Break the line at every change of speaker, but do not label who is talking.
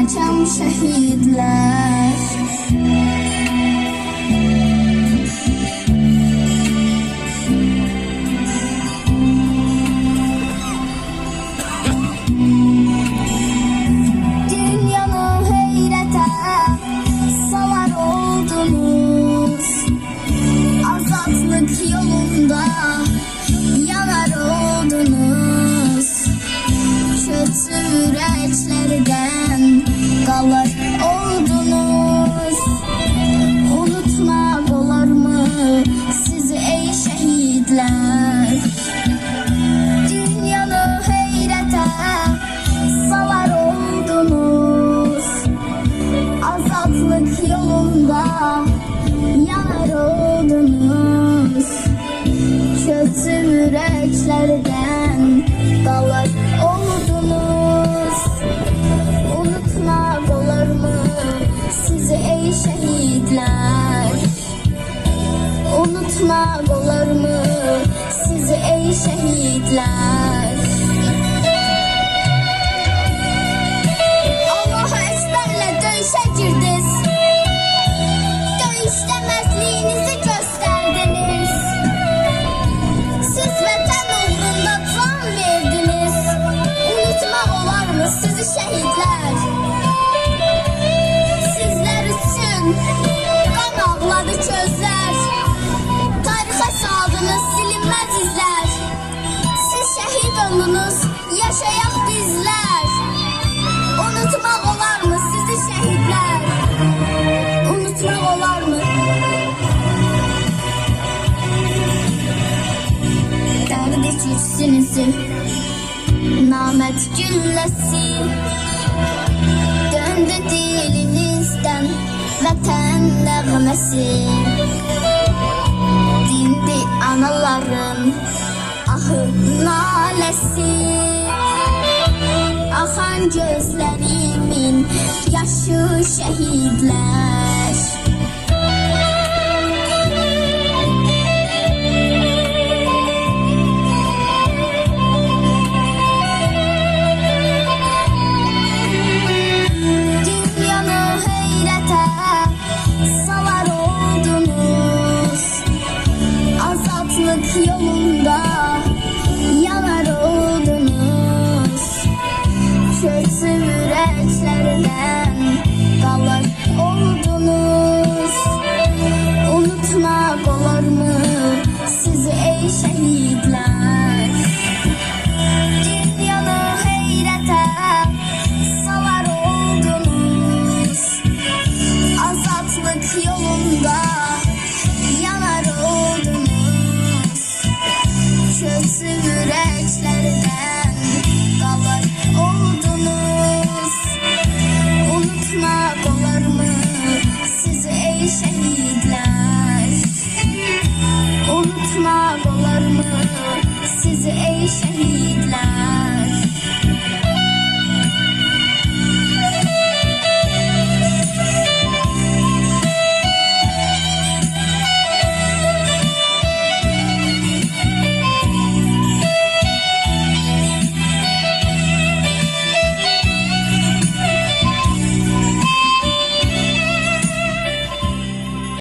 açan şehitler. Dünyanı heyrete salar oldunuz, azatlık yolunda yanar oldunuz. Kötü yüreklerden qalar oldunuz. Unutmaq olar mı sizi ey şehitler? Dünyanı heyrete salar oldunuz, azatlık yolunda yanar oldunuz. Kötü yüreklerden qalar oldunuz. Unutmaq olar mı sizi ey şehitler? Unutmaq olar mı sizi ey şehitler? Allahu Ekber'le döyüşe girdiniz. Döyüşte mərdliyinizi gösterdiniz. Siz vətən uğrunda can verdiniz. Unutmaq olar mı sizi şehitler? Sizler üçün qan ağladı közlər. Tarixə saldınız silinməz izlər. Siz şehit oldunuz, yaşayaq bizlər. Unutmaq olar mı sizi şehitler? Unutmaq olar mı? Dərd içirsinizi namət gülləsi, döndü dilinizdən vətən nəğməsi. Dindi anaların ahı naləsi, axan gözlərimin yaşı şehitlər.